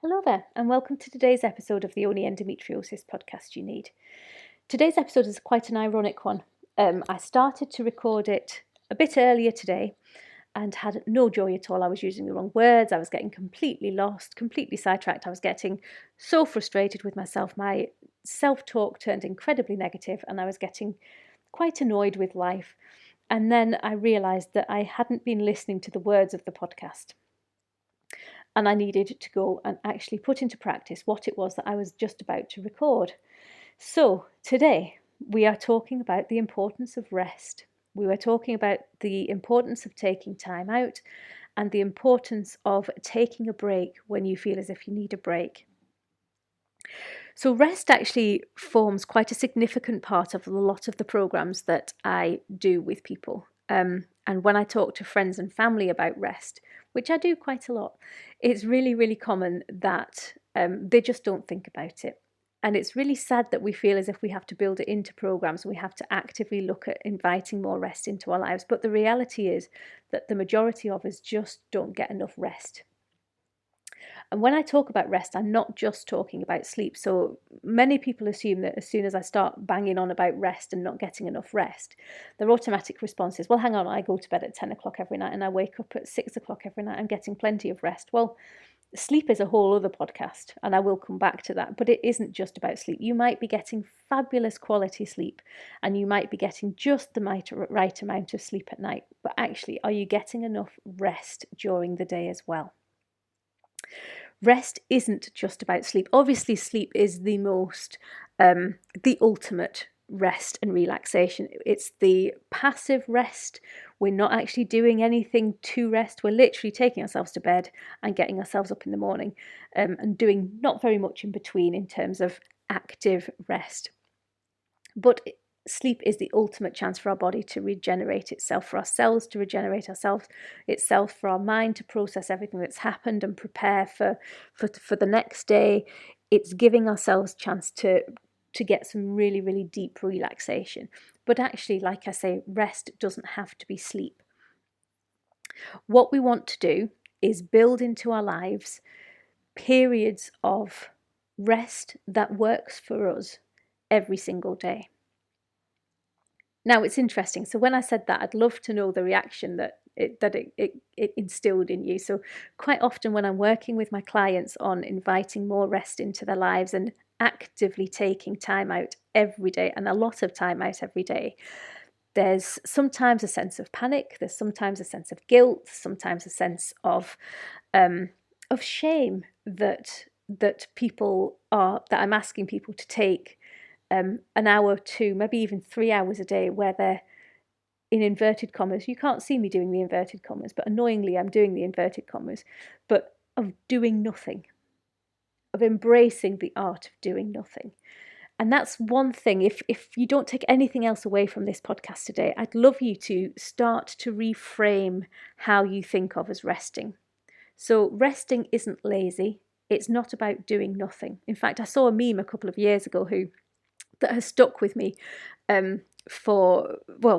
Hello there, and welcome to today's episode of the Only Endometriosis podcast you need. Today's episode is quite an ironic one. I started to record it a bit earlier today and had no joy at all. I was using the wrong words, I was getting completely lost, completely sidetracked. I was getting so frustrated with myself. My self-talk turned incredibly negative and I was getting quite annoyed with life. And then I realised that I hadn't been listening to the words of the podcast. And I needed to go and actually put into practice what it was that I was just about to record. So today we are talking about the importance of rest. We were talking about the importance of taking time out and the importance of taking a break when you feel as if you need a break. So rest actually forms quite a significant part of a lot of the programs that I do with people. And when I talk to friends and family about rest, which I do quite a lot, it's really, really common that they just don't think about it. And it's really sad that we feel as if we have to build it into programs and we have to actively look at inviting more rest into our lives. But the reality is that the majority of us just don't get enough rest. And when I talk about rest, I'm not just talking about sleep. So many people assume that as soon as I start banging on about rest and not getting enough rest, their automatic response is, well, hang on, I go to bed at 10 o'clock every night and I wake up at 6 o'clock every night. I'm getting plenty of rest. Well, sleep is a whole other podcast and I will come back to that, but it isn't just about sleep. You might be getting fabulous quality sleep and you might be getting just the right amount of sleep at night, but actually, are you getting enough rest during the day as well? Rest isn't just about sleep. Obviously, sleep is the ultimate rest and relaxation. It's the passive rest. We're not actually doing anything to rest. We're literally taking ourselves to bed and getting ourselves up in the morning, and doing not very much in between in terms of active rest. But sleep is the ultimate chance for our body to regenerate itself, for our cells to regenerate itself, for our mind to process everything that's happened and prepare for the next day. It's giving ourselves a chance to get some really, really deep relaxation. But actually, like I say, rest doesn't have to be sleep. What we want to do is build into our lives periods of rest that works for us every single day. Now, it's interesting. So when I said that, I'd love to know the reaction that it instilled in you. So quite often when I'm working with my clients on inviting more rest into their lives and actively taking time out every day, and a lot of time out every day, there's sometimes a sense of panic, there's sometimes a sense of guilt, sometimes a sense of shame that I'm asking people to take an hour, 2, maybe even 3 hours a day where they're in inverted commas. You can't see me doing the inverted commas, but annoyingly I'm doing the inverted commas, but of doing nothing, of embracing the art of doing nothing. And that's one thing. If you don't take anything else away from this podcast today, I'd love you to start to reframe how you think of as resting. So resting isn't lazy. It's not about doing nothing. In fact, I saw a meme a couple of years ago that has stuck with me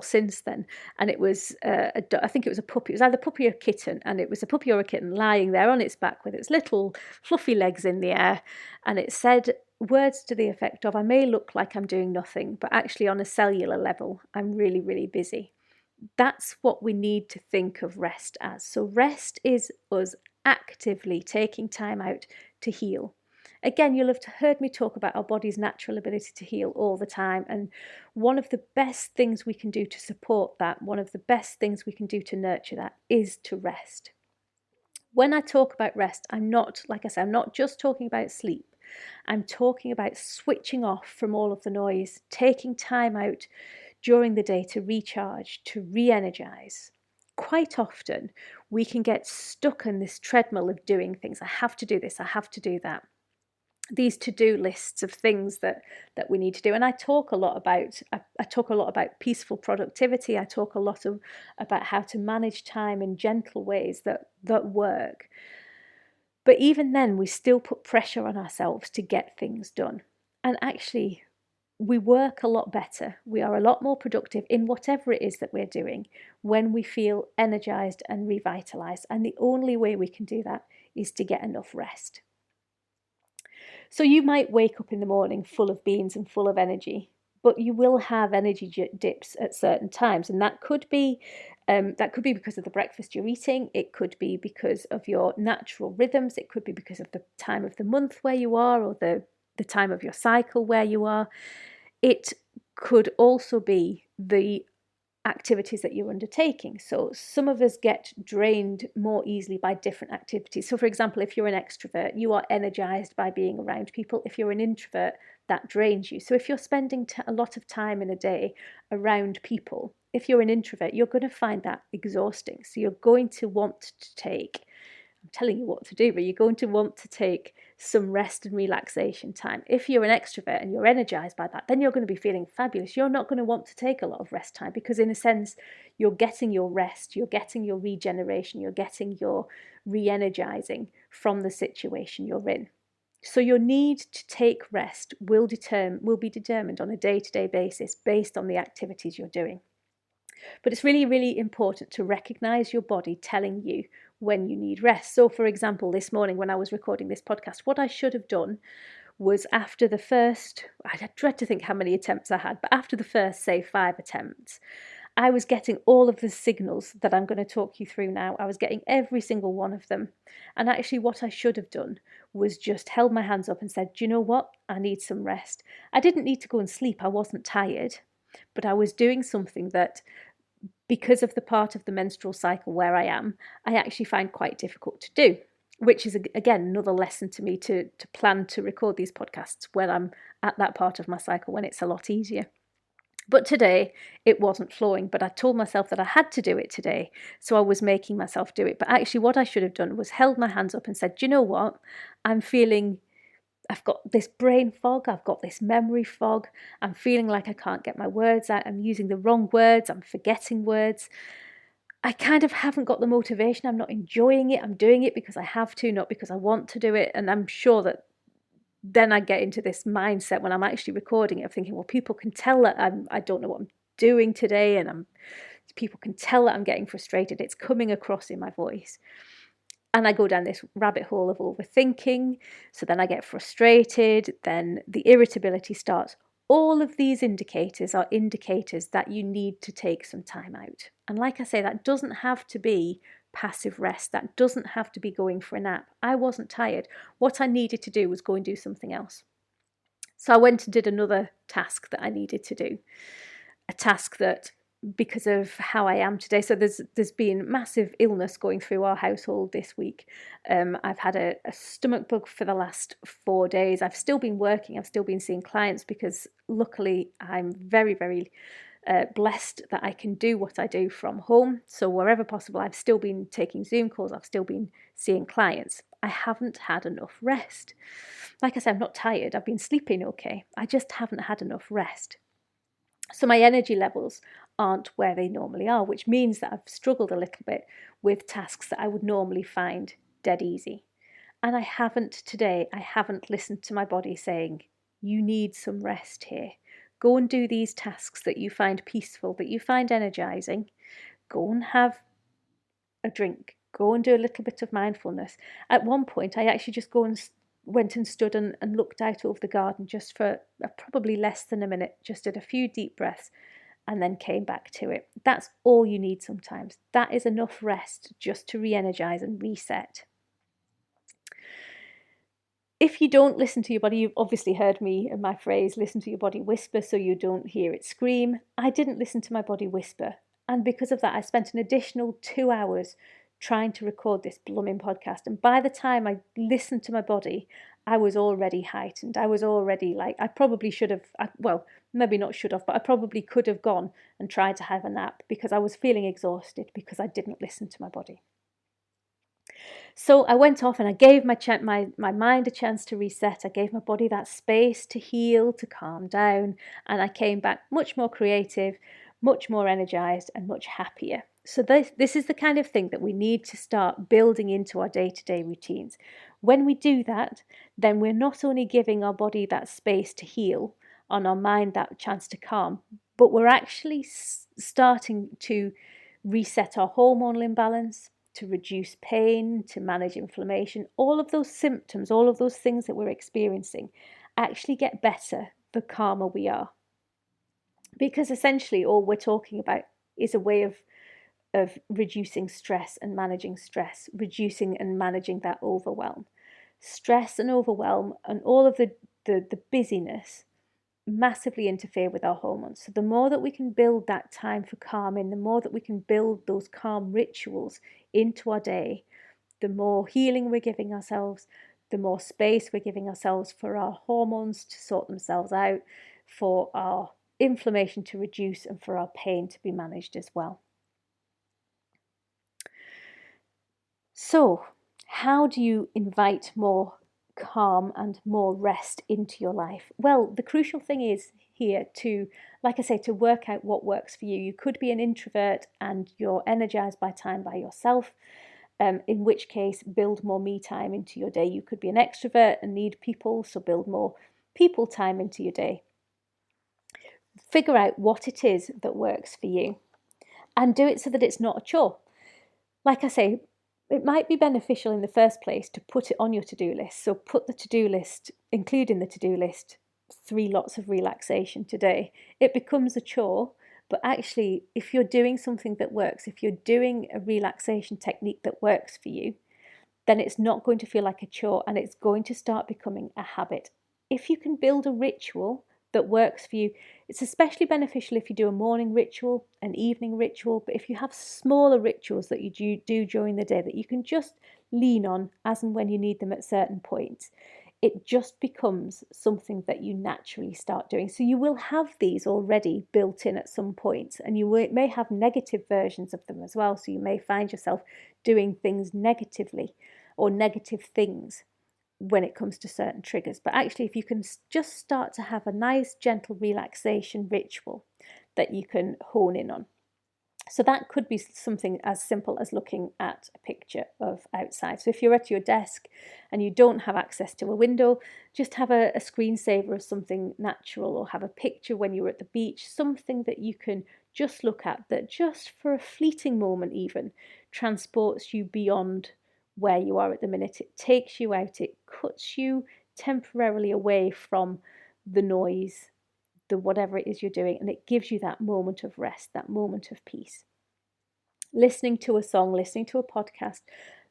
since then. And it was, I think it was a puppy. It was either a puppy or a kitten. And it was a puppy or a kitten lying there on its back with its little fluffy legs in the air. And it said words to the effect of, I may look like I'm doing nothing, but actually on a cellular level, I'm really, really busy. That's what we need to think of rest as. So rest is us actively taking time out to heal. Again, you'll have heard me talk about our body's natural ability to heal all the time. And one of the best things we can do to support that, one of the best things we can do to nurture that is to rest. When I talk about rest, I'm not just talking about sleep. I'm talking about switching off from all of the noise, taking time out during the day to recharge, to re-energize. Quite often, we can get stuck in this treadmill of doing things. I have to do this, I have to do that. These to-do lists of things that we need to do. And I talk a lot about peaceful productivity. I talk a lot about how to manage time in gentle ways that work. But even then, we still put pressure on ourselves to get things done. And actually, we work a lot better. We are a lot more productive in whatever it is that we're doing when we feel energized and revitalized. And the only way we can do that is to get enough rest. So you might wake up in the morning full of beans and full of energy, but you will have energy dips at certain times, and that could be because of the breakfast you're eating. It could be because of your natural rhythms. It could be because of the time of the month where you are, or the time of your cycle where you are. It could also be the activities that you're undertaking. So some of us get drained more easily by different activities. So for example, if you're an extrovert, you are energized by being around people. If you're an introvert, that drains you. So if you're spending a lot of time in a day around people, if you're an introvert, you're going to find that exhausting. So you're going to want to take, I'm telling you what to do, but you're going to want to take some rest and relaxation time. If you're an extrovert and you're energized by that, then you're going to be feeling fabulous. You're not going to want to take a lot of rest time, because in a sense, you're getting your rest, you're getting your regeneration, you're getting your re-energizing from the situation you're in. So your need to take rest will be determined on a day-to-day basis based on the activities you're doing. But it's really, really important to recognize your body telling you when you need rest. So, for example, this morning when I was recording this podcast, what I should have done was after the first, I dread to think how many attempts I had, but after the first, say, 5 attempts, I was getting all of the signals that I'm going to talk you through now. I was getting every single one of them. And actually what I should have done was just held my hands up and said, do you know what? I need some rest. I didn't need to go and sleep. I wasn't tired, but I was doing something that, because of the part of the menstrual cycle where I am, I actually find quite difficult to do, which is, again, another lesson to me to plan to record these podcasts when I'm at that part of my cycle when it's a lot easier. But today it wasn't flowing, but I told myself that I had to do it today, so I was making myself do it. But actually what I should have done was held my hands up and said, do you know what? I've got this brain fog, I've got this memory fog, I'm feeling like I can't get my words out, I'm using the wrong words, I'm forgetting words. I kind of haven't got the motivation, I'm not enjoying it, I'm doing it because I have to, not because I want to do it. And I'm sure that then I get into this mindset when I'm actually recording it of thinking, well, people can tell that I don't know what I'm doing today, and people can tell that I'm getting frustrated. It's coming across in my voice. And I go down this rabbit hole of overthinking. So then I get frustrated. Then the irritability starts. All of these indicators are indicators that you need to take some time out. And like I say, that doesn't have to be passive rest. That doesn't have to be going for a nap. I wasn't tired. What I needed to do was go and do something else. So I went and did another task that I needed to do. A task that, because of how I am today, so there's been massive illness going through our household this week. I've had a stomach bug for the last 4 days. I've still been working, I've still been seeing clients, because luckily I'm very, very blessed that I can do what I do from home. So wherever possible, I've still been taking Zoom calls, I've still been seeing clients. I haven't had enough rest. Like I said, I'm not tired, I've been sleeping okay. I just haven't had enough rest. So my energy levels aren't where they normally are, which means that I've struggled a little bit with tasks that I would normally find dead easy. And I haven't listened to my body saying, you need some rest here. Go and do these tasks that you find peaceful, that you find energizing. Go and have a drink. Go and do a little bit of mindfulness. At one point, I actually just went and stood and looked out over the garden just for probably less than a minute, just did a few deep breaths and then came back to it. That's all you need sometimes. That is enough rest just to re-energize and reset. If you don't listen to your body, you've obviously heard me and my phrase, listen to your body whisper so you don't hear it scream. I didn't listen to my body whisper. And because of that, I spent an additional 2 hours trying to record this blooming podcast. And by the time I listened to my body, I was already heightened. I was already like, I probably should have, well, maybe not should have, but I probably could have gone and tried to have a nap, because I was feeling exhausted because I didn't listen to my body. So I went off and I gave my mind a chance to reset. I gave my body that space to heal, to calm down, and I came back much more creative, much more energized, and much happier. So this is the kind of thing that we need to start building into our day-to-day routines. When we do that, then we're not only giving our body that space to heal and our mind that chance to calm, but we're actually starting to reset our hormonal imbalance. to reduce pain, to manage inflammation. All of those symptoms, all of those things that we're experiencing actually get better the calmer we are. Because essentially all we're talking about is a way of reducing stress and managing stress, reducing and managing that overwhelm. Stress and overwhelm and all of the busyness massively interfere with our hormones. So the more that we can build that time for calming, the more that we can build those calm rituals into our day, the more healing we're giving ourselves, the more space we're giving ourselves for our hormones to sort themselves out, for our inflammation to reduce, and for our pain to be managed as well. So, how do you invite more calm and more rest into your life? Well, the crucial thing is here to, like I say, to work out what works for you. You could be an introvert and you're energized by time by yourself, in which case build more me time into your day. You could be an extrovert and need people, so build more people time into your day. Figure out what it is that works for you and do it so that it's not a chore. Like I say, it might be beneficial in the first place to put it on your to-do list. So put the to-do list, include in the to-do list 3 lots of relaxation today. It becomes a chore, but actually if you're doing something that works, if you're doing a relaxation technique that works for you, then it's not going to feel like a chore and it's going to start becoming a habit. If you can build a ritual that works for you, it's especially beneficial if you do a morning ritual, an evening ritual, but if you have smaller rituals that you do during the day that you can just lean on as and when you need them at certain points, it just becomes something that you naturally start doing. So you will have these already built in at some point, and you may have negative versions of them as well. So you may find yourself doing things negatively or negative things when it comes to certain triggers. But actually, if you can just start to have a nice, gentle relaxation ritual that you can hone in on. So that could be something as simple as looking at a picture of outside. So if you're at your desk and you don't have access to a window, just have a screensaver of something natural, or have a picture when you're at the beach, something that you can just look at that just for a fleeting moment even transports you beyond where you are at the minute. It takes you out, it cuts you temporarily away from the noise, the whatever it is you're doing, and it gives you that moment of rest, that moment of peace. Listening to a song, listening to a podcast,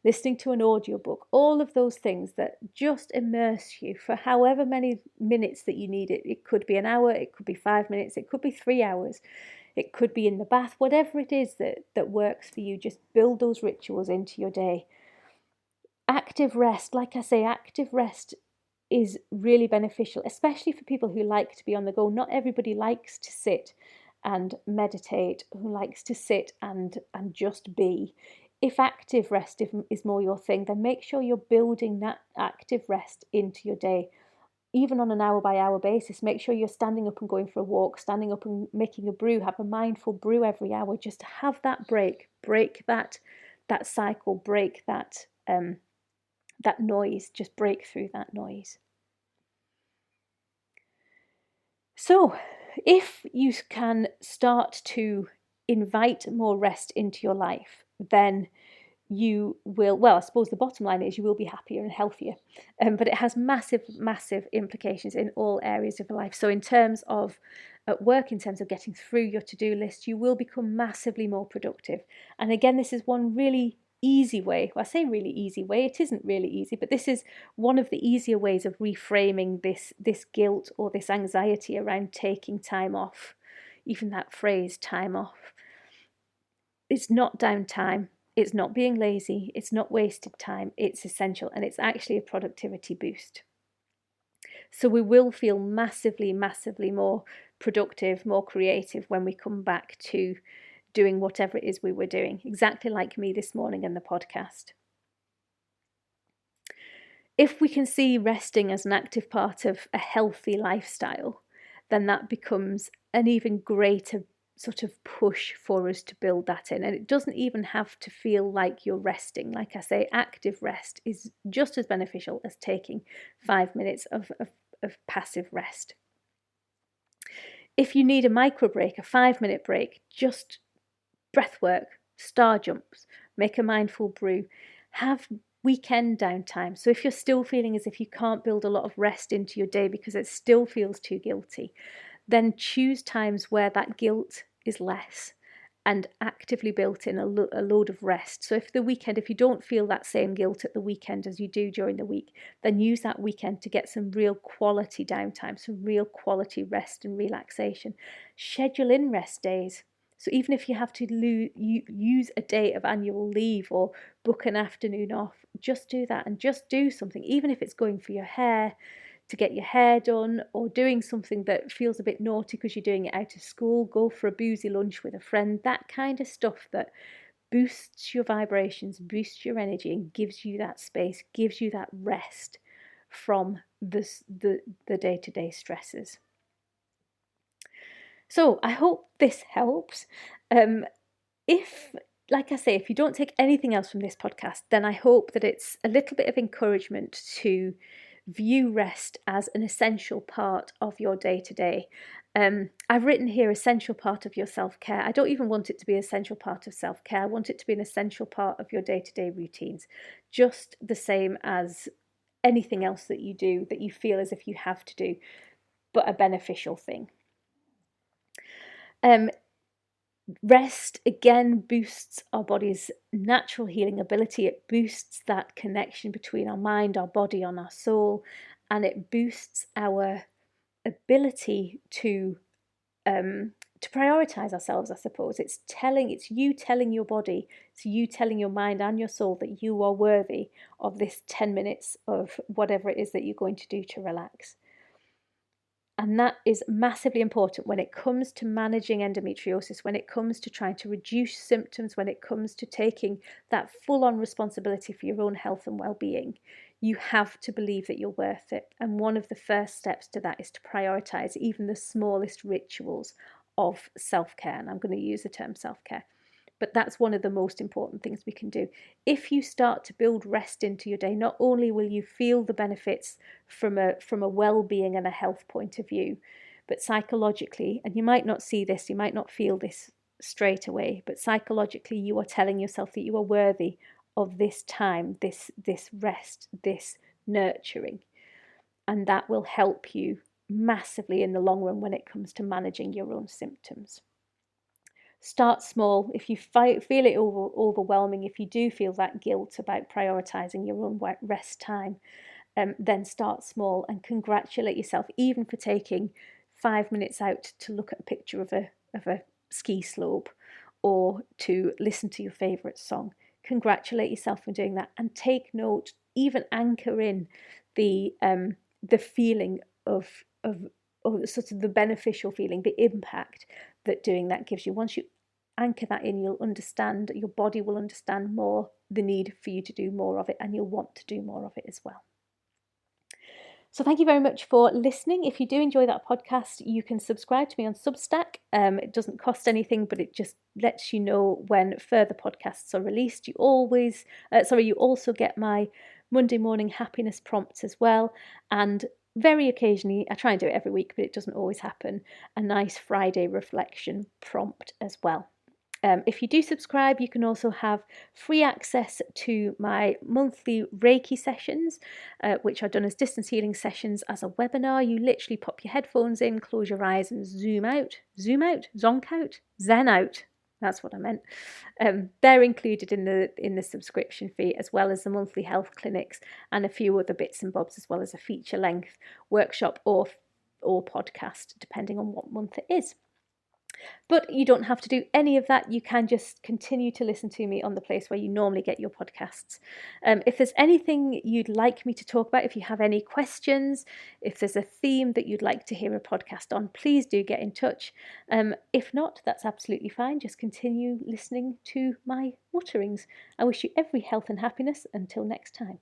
listening to an audiobook, all of those things that just immerse you for however many minutes that you need it. It could be an hour, it could be 5 minutes, it could be 3 hours, it could be in the bath, whatever it is that works for you. Just build those rituals into your day. Active rest, like I say, active rest is really beneficial, especially for people who like to be on the go. Not everybody likes to sit and meditate, who likes to sit and just be. If active rest is more your thing, then make sure you're building that active rest into your day, even on an hour by hour basis. Make sure you're standing up and going for a walk, standing up and making a brew. Have a mindful brew every hour, just to have that break that cycle, break that noise, just break through that noise. So if you can start to invite more rest into your life, then you will, well, I suppose the bottom line is you will be happier and healthier. But it has massive, massive implications in all areas of your life. So in terms of at work, in terms of getting through your to-do list, you will become massively more productive. And again, this is one really easy way. Well, I say really easy way, it isn't really easy, but this is one of the easier ways of reframing this guilt or this anxiety around taking time off. Even that phrase, time off. It's not downtime. It's not being lazy. It's not wasted time. It's essential, and it's actually a productivity boost. So we will feel massively, massively more productive, more creative when we come back to doing whatever it is we were doing, exactly like me this morning in the podcast. If we can see resting as an active part of a healthy lifestyle, then that becomes an even greater sort of push for us to build that in. And it doesn't even have to feel like you're resting. Like I say, active rest is just as beneficial as taking 5 minutes of passive rest. If you need a micro break, a 5-minute break, just breath work, star jumps, make a mindful brew, have weekend downtime. So if you're still feeling as if you can't build a lot of rest into your day because it still feels too guilty, then choose times where that guilt is less and actively built in a load of rest. So if you don't feel that same guilt at the weekend as you do during the week, then use that weekend to get some real quality downtime, some real quality rest and relaxation. Schedule in rest days. So even if you have to use a day of annual leave or book an afternoon off, just do that and just do something, even if it's going for your hair, to get your hair done, or doing something that feels a bit naughty because you're doing it out of school, go for a boozy lunch with a friend, that kind of stuff that boosts your vibrations, boosts your energy, and gives you that space, gives you that rest from the day-to-day stresses. So I hope this helps. Like I say, if you don't take anything else from this podcast, then I hope that it's a little bit of encouragement to view rest as an essential part of your day-to-day. I've written here essential part of your self-care. I don't even want it to be an essential part of self-care. I want it to be an essential part of your day-to-day routines, just the same as anything else that you do that you feel as if you have to do, but a beneficial thing. Rest again boosts our body's natural healing ability. It boosts that connection between our mind, our body, and our soul, and it boosts our ability to prioritize ourselves, I suppose. It's you telling your body, it's you telling your mind and your soul that you are worthy of this 10 minutes of whatever it is that you're going to do to relax. And that is massively important when it comes to managing endometriosis, when it comes to trying to reduce symptoms, when it comes to taking that full-on responsibility for your own health and well-being. You have to believe that you're worth it. And one of the first steps to that is to prioritize even the smallest rituals of self-care. And I'm going to use the term self-care. But that's one of the most important things we can do. If you start to build rest into your day, not only will you feel the benefits from a well-being and a health point of view, but psychologically, and you might not see this, you might not feel this straight away, but psychologically you are telling yourself that you are worthy of this time, this rest, this nurturing. And that will help you massively in the long run when it comes to managing your own symptoms. Start small. If you feel it overwhelming, if you do feel that guilt about prioritising your own rest time, then start small and congratulate yourself, even for taking 5 minutes out to look at a picture of a ski slope or to listen to your favourite song. Congratulate yourself for doing that, and take note, even anchor in the feeling of sort of the beneficial feeling, the impact that doing that gives you. Once you anchor that in, you'll understand, your body will understand more the need for you to do more of it, and you'll want to do more of it as well. So thank you very much for listening. If you do enjoy that podcast, you can subscribe to me on Substack. It doesn't cost anything, but it just lets you know when further podcasts are released. You also get my Monday morning happiness prompts as well, and very occasionally, I try and do it every week, but it doesn't always happen, a nice Friday reflection prompt as well. If you do subscribe, you can also have free access to my monthly Reiki sessions, which are done as distance healing sessions as a webinar. You literally pop your headphones in, close your eyes and zonk out, zen out. That's what I meant. They're included in the subscription fee, as well as the monthly health clinics and a few other bits and bobs, as well as a feature-length workshop or podcast, depending on what month it is. But you don't have to do any of that. You can just continue to listen to me on the place where you normally get your podcasts. If there's anything you'd like me to talk about, if you have any questions, if there's a theme that you'd like to hear a podcast on, please do get in touch. If not, that's absolutely fine. Just continue listening to my mutterings. I wish you every health and happiness until next time.